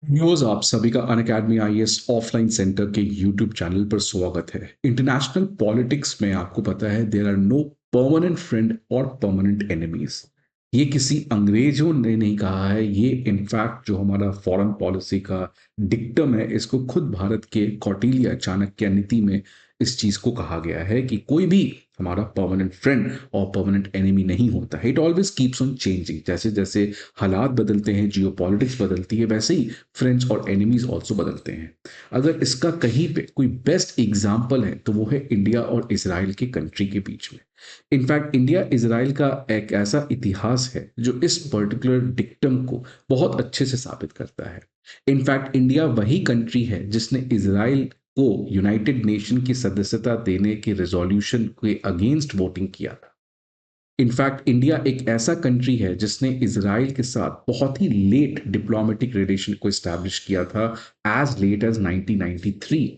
Viewers, आप सभी का अनअकैडमी आईएएस ऑफलाइन सेंटर के यूट्यूब चैनल पर स्वागत है। इंटरनेशनल पॉलिटिक्स में आपको पता है there are no permanent friend और परमानेंट एनिमीज। ये किसी अंग्रेजों ने नहीं कहा है, ये इनफैक्ट जो हमारा फॉरेन पॉलिसी का डिक्टम है, इसको खुद भारत के कौटिल्य चाणक्य नीति में इस चीज को कहा गया है कि कोई भी हमारा परमानेंट फ्रेंड और परमानेंट एनिमी नहीं होता है। It always keeps on changing. जैसे जैसे हालात बदलते हैं, जियो पॉलिटिक्स बदलती है, वैसे ही फ्रेंड्स और एनिमीज ऑल्सो बदलते हैं। अगर इसका कहीं पे कोई बेस्ट एग्जाम्पल है तो वो है इंडिया और इसराइल के कंट्री के बीच में। इनफैक्ट इंडिया इसराइल का एक ऐसा इतिहास है जो इस पर्टिकुलर डिक्टम को बहुत अच्छे से साबित करता है। इनफैक्ट इंडिया वही कंट्री है जिसने इसराइल को यूनाइटेड नेशन की सदस्यता देने के रेजोल्यूशन के अगेंस्ट वोटिंग किया था। इनफैक्ट इंडिया एक ऐसा कंट्री है जिसने इसराइल के साथ बहुत ही लेट डिप्लोमेटिक रिलेशन को एस्टैब्लिश किया था, एज लेट एज 1993।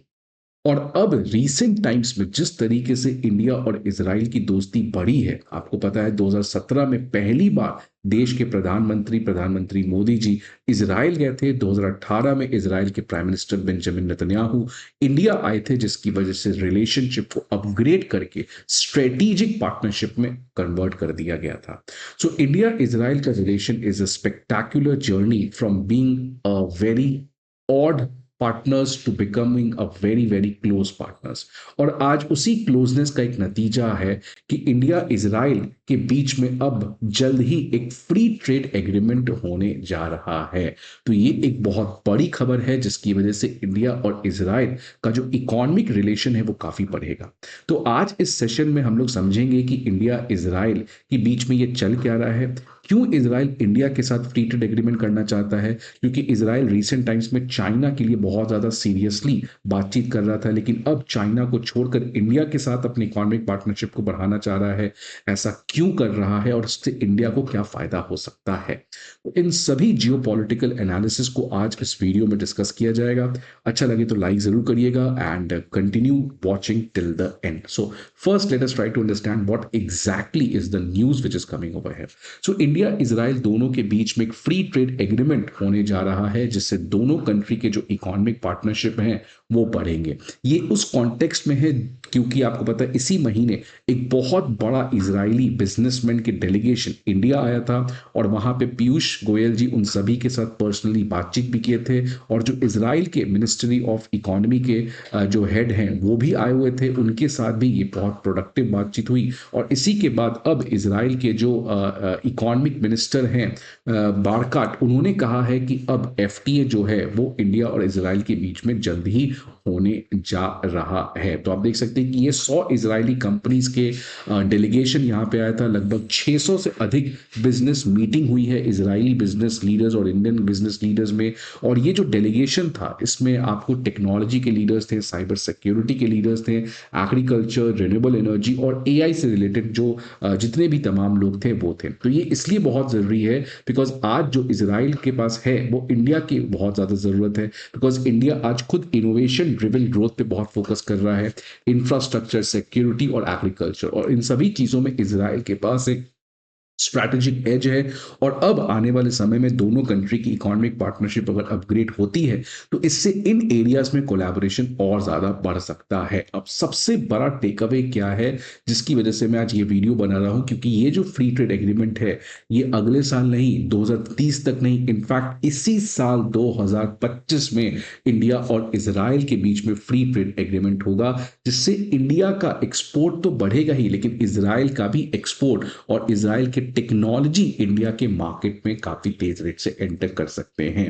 और अब रीसेंट टाइम्स में जिस तरीके से इंडिया और इजराइल की दोस्ती बढ़ी है, आपको पता है 2017 में पहली बार देश के प्रधानमंत्री मोदी जी इजराइल गए थे। 2018 में इजराइल के prime minister Benjamin Netanyahu India आए थे, जिसकी वजह से रिलेशनशिप को अपग्रेड करके स्ट्रेटेजिक पार्टनरशिप में कन्वर्ट कर दिया गया था। सो इंडिया इजराइल का relation is a spectacular journey from being a very odd partners to becoming a very very close partners. और आज उसी क्लोजनेस का एक नतीजा है कि इंडिया इजराइल के बीच में अब जल्द ही एक फ्री ट्रेड एग्रीमेंट होने जा रहा है। तो ये एक बहुत बड़ी खबर है जिसकी वजह से इंडिया और इजराइल का जो इकोनॉमिक रिलेशन है वो काफी बढ़ेगा। तो आज इस सेशन में हम लोग समझेंगे कि इंडिया इजराइल के बीच में ये चल क्या रहा है, क्यों इजराइल इंडिया के साथ फ्री ट्रेड एग्रीमेंट करना चाहता है। क्योंकि इजराइल रिसेंट टाइम्स में चाइना के लिए बहुत ज्यादा सीरियसली बातचीत कर रहा था, लेकिन अब चाइना को छोड़कर इंडिया के साथ अपनी इकोनॉमिक पार्टनरशिप को बढ़ाना चाह रहा है। ऐसा क्यों कर रहा है और इससे इंडिया को क्या फायदा हो सकता है। तो इन सभी जियो पॉलिटिकल एनालिसिस को आज इस वीडियो में डिस्कस किया जाएगा। अच्छा लगे तो लाइक जरूर करिएगा and continue watching till the end. So first let us try to understand what exactly is the news which is coming over here. So India Israel दोनों के बीच में एक फ्री ट्रेड एग्रीमेंट होने जा रहा है, जिससे दोनों कंट्री के जो इकोनॉमिक पार्टनरशिप हैं वो बढ़ेंगे। ये उस कॉन्टेक्स्ट में है क्योंकि आपको पता है इसी महीने एक बहुत बड़ा इजरायली बिजनेसमैन के डेलीगेशन इंडिया आया था, और वहां पे पीयूष गोयल जी उन सभी के साथ पर्सनली बातचीत भी किए थे। और जो इजराइल के मिनिस्ट्री ऑफ इकोनॉमी के जो हेड हैं वो भी आए हुए थे, उनके साथ भी ये बहुत प्रोडक्टिव बातचीत हुई। और इसी के बाद अब इजराइल के जो इकोनॉमिक मिनिस्टर हैं बारकाट, उन्होंने कहा है कि अब एफटीए जो है वो इंडिया और इजराइल के बीच में जल्द ही होने जा रहा है। तो आप देख सकते हैं कि ये 100 इजरायली कंपनीज के डेलीगेशन यहाँ पे आया था। लगभग 600 से अधिक बिजनेस मीटिंग हुई है इजरायली बिजनेस लीडर्स और इंडियन बिजनेस लीडर्स में। और ये जो डेलीगेशन था इसमें आपको टेक्नोलॉजी के लीडर्स थे, साइबर सिक्योरिटी के लीडर्स थे, एग्रीकल्चर, रिन्यूएबल एनर्जी और एआई से रिलेटेड जो जितने भी तमाम लोग थे वो थे। तो ये इसलिए बहुत जरूरी है बिकॉज आज जो इसराइल के पास है वो इंडिया की बहुत ज्यादा जरूरत है। बिकॉज इंडिया आज खुद इनोवेशन ड्रिवन ग्रोथ पे बहुत फोकस कर रहा है, इंफ्रास्ट्रक्चर, सिक्योरिटी और एग्रीकल्चर, और इन सभी चीजों में इसराइल के पास एक स्ट्रैटेजिक एज है। और अब आने वाले समय में दोनों कंट्री की इकोनॉमिक पार्टनरशिप अगर अपग्रेड होती है तो इससे इन एरियाज में कोलैबोरेशन और ज्यादा बढ़ सकता है। अब सबसे बड़ा टेक अवे क्या है जिसकी वजह से मैं आज ये वीडियो बना रहा हूं, क्योंकि ये जो फ्री ट्रेड एग्रीमेंट है ये अगले साल नहीं, 2030 तक नहीं, इनफैक्ट इसी साल 2025 में इंडिया और इसराइल के बीच में फ्री ट्रेड एग्रीमेंट होगा, जिससे इंडिया का एक्सपोर्ट तो बढ़ेगा ही, लेकिन इसराइल का भी एक्सपोर्ट और इसराइल के टेक्नोलॉजी इंडिया के मार्केट में काफी तेज रेट से एंटर कर सकते हैं।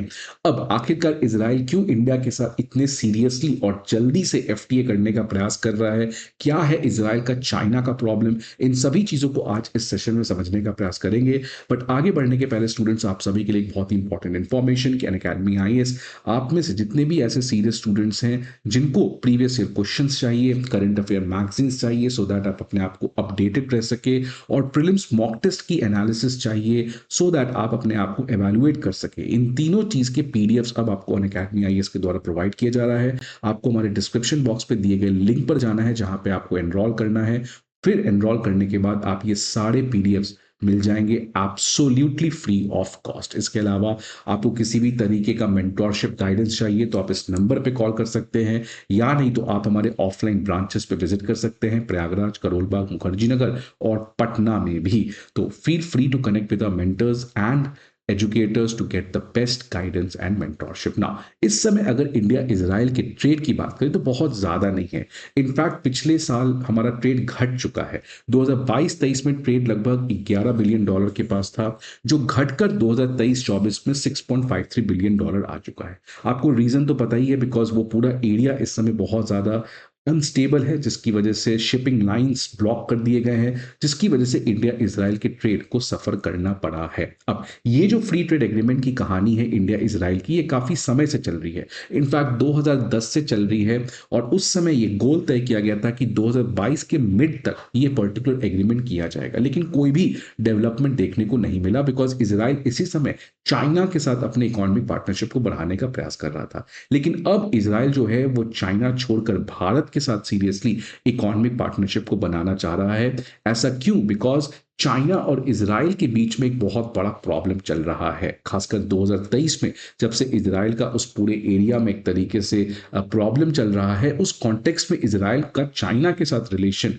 अब आखिरकार इसराइल क्यों इंडिया के साथ इतने सीरियसली और जल्दी से एफटीए करने का प्रयास कर रहा है, क्या है इसराइल का चाइना का प्रॉब्लम, इन सभी चीजों को आज इस सेशन में समझने का प्रयास करेंगे। बट आगे बढ़ने के पहले स्टूडेंट्स, आप सभी के लिए एक बहुत ही इंपॉर्टेंट इंफॉर्मेशन कि अनअकैडमी आईएएस, आप में से जितने भी ऐसे सीरियस स्टूडेंट्स हैं जिनको प्रीवियस ईयर क्वेश्चंस चाहिए, करंट अफेयर मैगजीन्स चाहिए सो दैट आप अपने आप को अपडेटेड रह सके, और प्रीलिम्स मॉक टेस्ट की एनालिसिस चाहिए सो दैट आप अपने आप को एवेलुएट कर सके, इन तीनों चीज के पीडीएफ्स अब आपको अनअकैडमी आईएएस के द्वारा प्रोवाइड किया जा रहा है। आपको हमारे डिस्क्रिप्शन बॉक्स पे दिए गए लिंक पर जाना है जहां पे आपको एनरोल करना है। फिर एनरोल करने के बाद आप ये सारे पीडीएफ्स मिल जाएंगे एब्सोल्युटली फ्री ऑफ कॉस्ट। इसके अलावा आपको किसी भी तरीके का मेंटोरशिप गाइडेंस चाहिए तो आप इस नंबर पे कॉल कर सकते हैं, या नहीं तो आप हमारे ऑफलाइन ब्रांचेस पे विजिट कर सकते हैं, प्रयागराज, करोल बाग, मुखर्जी नगर और पटना में भी। तो feel free to connect with our mentors and educators to get the best guidance and mentorship. ना इस समय अगर इंडिया इजराइल के ट्रेड की बात करें तो बहुत ज्यादा नहीं है। इनफैक्ट पिछले साल हमारा ट्रेड घट चुका है। 2022-23 में ट्रेड लगभग $11 बिलियन के पास था, जो घटकर 2023-24 में $6.53 बिलियन आ चुका है। आपको रीजन तो पता ही है, बिकॉज वो पूरा एरिया इस समय बहुत ज्यादा अनस्टेबल है, जिसकी वजह से शिपिंग लाइंस ब्लॉक कर दिए गए हैं, जिसकी वजह से इंडिया इजराइल के ट्रेड को सफर करना पड़ा है। अब ये जो फ्री ट्रेड एग्रीमेंट की कहानी है इंडिया इजराइल की, ये काफी समय से चल रही है। इनफैक्ट 2010 से चल रही है, और उस समय ये गोल तय किया गया था कि 2022 के मिड तक ये पर्टिकुलर एग्रीमेंट किया जाएगा, लेकिन कोई भी डेवलपमेंट देखने को नहीं मिला, बिकॉज इजराइल इसी समय चाइना के साथ अपने इकोनॉमिक पार्टनरशिप को बढ़ाने का प्रयास कर रहा था। लेकिन अब इजराइल जो है वो चाइना छोड़कर भारत के साथ सीरियसली इकोनॉमिक पार्टनरशिप को बनाना चाह रहा है। ऐसा क्यों? बिकॉज चाइना और इजराइल के बीच में एक बहुत बड़ा प्रॉब्लम चल रहा है, खासकर 2023 में, जब से इजराइल का उस पूरे एरिया में एक तरीके से प्रॉब्लम चल रहा है। उस कॉन्टेक्स्ट में इजराइल का चाइना के साथ रिलेशन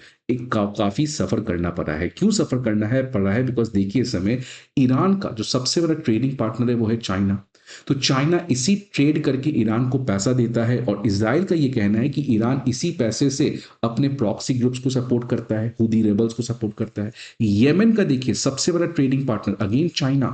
काफी सफर करना पड़ा है। क्यों सफर करना है पड़ रहा है? बिकॉज देखिए इस समय ईरान का जो सबसे बड़ा ट्रेडिंग पार्टनर है वो है चाइना। तो चाइना इसी ट्रेड करके ईरान को पैसा देता है, और इजराइल का ये कहना है कि ईरान इसी पैसे से अपने प्रॉक्सी ग्रुप्स को सपोर्ट करता है, हुदी रेबल्स को सपोर्ट करता है। येमेन का देखिए सबसे बड़ा trading partner again China.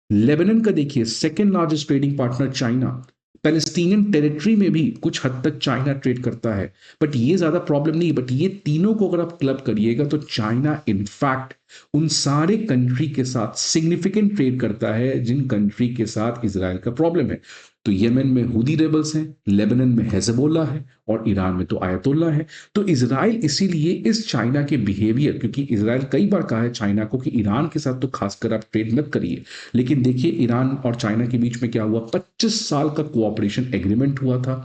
Lebanon का देखिए second largest trading partner China. Palestinian territory में भी कुछ हद तक चाइना ट्रेड करता है, बट ये ज्यादा प्रॉब्लम नहीं। बट ये तीनों को अगर आप क्लब करिएगा तो चाइना इनफैक्ट उन सारे कंट्री के साथ सिग्निफिकेंट ट्रेड करता है जिन कंट्री के साथ इजराइल का प्रॉब्लम है। तो येमेन में हुदी रेबल्स हैं, लेबनान में हेजबोला है, और ईरान में तो आयतुल्ला है। तो इजराइल इसीलिए इस चाइना के बिहेवियर, क्योंकि इजराइल कई बार कहा है चाइना को कि ईरान के साथ तो खासकर आप ट्रेड मत करिए, लेकिन देखिए ईरान और चाइना के बीच में क्या हुआ, 25 साल का कोऑपरेशन एग्रीमेंट हुआ था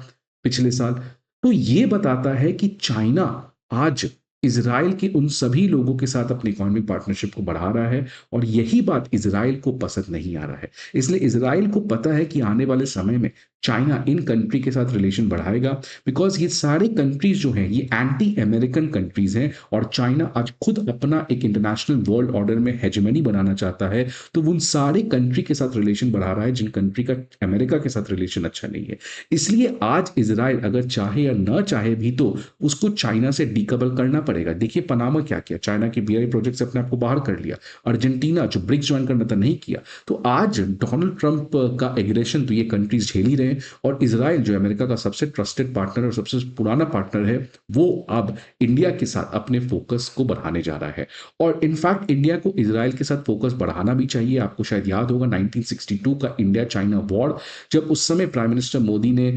पिछले साल। तो ये बताता है कि चाइना आज इजराइल के उन सभी लोगों के साथ अपनी इकोनॉमिक पार्टनरशिप को बढ़ा रहा है, और यही बात इजराइल को पसंद नहीं आ रहा है। इसलिए इजराइल को पता है कि आने वाले समय में चाइना इन कंट्री के साथ रिलेशन बढ़ाएगा, बिकॉज ये सारे कंट्रीज जो हैं ये एंटी अमेरिकन कंट्रीज हैं, और चाइना आज खुद अपना एक इंटरनेशनल वर्ल्ड ऑर्डर में हेजेमनी बनाना चाहता है। तो वो उन सारे कंट्री के साथ रिलेशन बढ़ा रहा है जिन कंट्री का अमेरिका के साथ रिलेशन अच्छा नहीं है। इसलिए आज इजराइल अगर चाहे या ना चाहे भी तो उसको चाइना से डीकपल करना पड़ेगा। देखिए पनामा क्या किया, चाइना के बीआई प्रोजेक्ट से अपने आप को बाहर कर लिया। अर्जेंटीना जो ब्रिक्स ज्वाइन करना था नहीं किया। तो आज डोनाल्ड ट्रंप का एग्रेशन तो ये कंट्रीज झेल ही रहे हैं, और इजराइल जो अमेरिका का सबसे ट्रस्टेड पार्टनर और सबसे पुराना पार्टनर है, वो अब इंडिया के साथ अपने फोकस को बढ़ाने जा रहा है। और इनफैक्ट इंडिया को इजराइल के साथ फोकस बढ़ाना भी चाहिए। आपको शायद याद होगा 1962 का इंडिया चाइना वॉर, जब उस समय प्राइम मिनिस्टर मोदी ने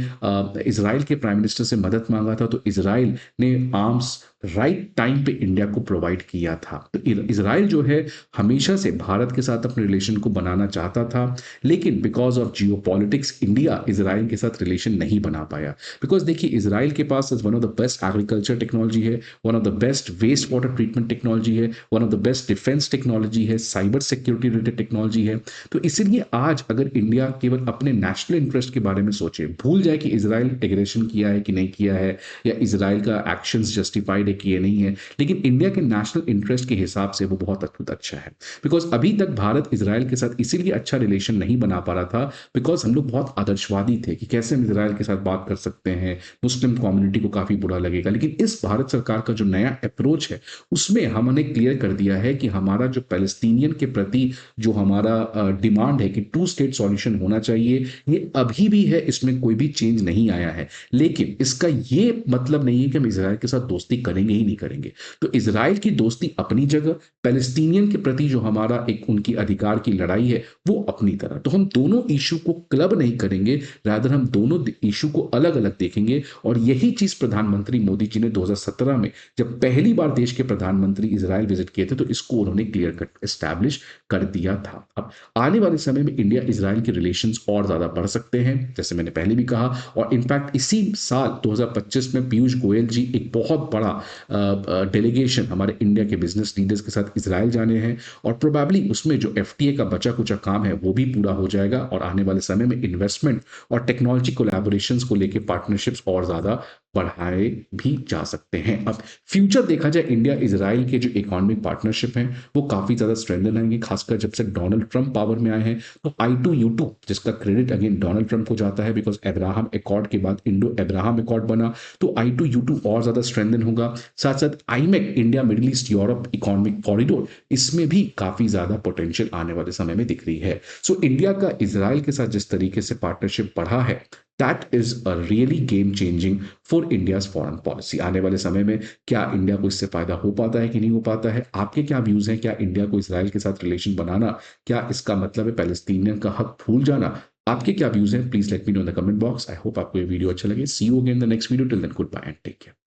इजराइल के प्राइम मिनिस्टर से मदद मांगा था, तो इजराइल ने आर्म्स राइट टाइम पे इंडिया को प्रोवाइड किया था। तो इजराइल जो है हमेशा से भारत के साथ अपने रिलेशन को बनाना चाहता था, लेकिन because of geopolitics India Israel के साथ रिलेशन नहीं बना पाया। बिकॉज देखिए इजराइल के पास one of the best agriculture technology है, one of the best waste water treatment technology है, one of the best defence technology है, साइबर सिक्योरिटी रिलेटेड टेक्नोलॉजी है। तो इसीलिए आज अगर इंडिया केवल अपने नेशनल इंटरेस्ट के बारे में सोचे, भूल जाए कि इजराइल एग्रेशन किया है कि नहीं किया है, या इजराइल का एक्शंस जस्टिफाइड है कि ये नहीं है, लेकिन इंडिया के नेशनल इंटरेस्ट के हिसाब से वो बहुत अच्छा है। बिकॉज अभी तक भारत इजराइल के साथ इसीलिए अच्छा रिलेशन नहीं बना पा रहा था, बिकॉज हम लोग बहुत आदर्शवादी थे कि कैसे हम इजराइल के साथ बात कर सकते हैं, मुस्लिम कम्युनिटी को काफी बुरा लगेगा। लेकिन इस भारत सरकार का जो नया अप्रोच है उसमें हमने क्लियर कर दिया है कि हमारा जो पैलेस्टीनियन के प्रति जो हमारा डिमांड है कि 2 स्टेट सॉल्यूशन होना चाहिए, ये अभी भी है, इसमें कोई भी चेंज नहीं आया है। लेकिन इसका ये मतलब नहीं है कि हम इजराइल के साथ दोस्ती करेंगे ही नहीं करेंगे। तो इजराइल की दोस्ती अपनी जगह, पैलेस्टीनियन के प्रति जो हमारा एक उनकी अधिकार की लड़ाई है वो अपनी तरह। तो हम दोनों इशू को क्लब नहीं करेंगे, रादर हम दोनों इशू को अलग अलग देखेंगे। और यही चीज प्रधानमंत्री मोदी जी ने 2017 में जब पहली बार देश के प्रधानमंत्री इजराइल विजिट किए थे तो इसको उन्होंने क्लियर कट एस्टैब्लिश कर दिया था। अब आने वाले समय में इंडिया इजराइल के रिलेशंस और ज्यादा बढ़ सकते हैं, जैसे मैंने पहले भी कहा। और इनफैक्ट इसी साल 2025 में पीयूष गोयल जी एक बहुत बड़ा डेलीगेशन हमारे इंडिया के बिजनेस लीडर्स के साथ इजराइल जाने हैं। और प्रोबेबली उसमें जो एफटीए का बचा कुचा काम है वो भी पूरा हो जाएगा और आने वाले समय में इन्वेस्टमेंट और टेक्नोलॉजी कोलैबोरेशंस को लेके पार्टनरशिप्स और ज्यादा बढ़ाए भी जा सकते हैं। अब फ्यूचर देखा जाए इंडिया इजराइल के जो इकोनॉमिक पार्टनरशिप हैं वो काफी ज्यादा स्ट्रेंथन आएंगे, खासकर जब से डोनाल्ड ट्रंप पावर में आए हैं। तो I2U2 जिसका क्रेडिट अगेन डोनाल्ड ट्रंप को जाता है, बिकॉज अब्राहम अकॉर्ड के बाद इंडो अब्राहम अकॉर्ड बना, तो I2U2 और ज्यादा स्ट्रेंथन होगा। साथ साथ IMEC India middle east Europe economic corridor, इसमें भी काफी ज्यादा पोटेंशियल आने वाले समय में दिख रही है। सो इंडिया का इजराइल के साथ जिस तरीके से पार्टनरशिप बढ़ा है, that is a really game changing for India's foreign policy. आने वाले समय में क्या इंडिया को इससे फायदा हो पाता है कि नहीं हो पाता है? आपके क्या व्यूज हैं? क्या इंडिया को इसराइल के साथ रिलेशन बनाना, क्या इसका मतलब है पैलेस्टीनियन का हक भूल जाना? आपके क्या व्यूज हैं? Please let me know in the comment box. I hope आपको ये वीडियो अच्छा लगे। See you again in the next video. Till then goodbye and take care.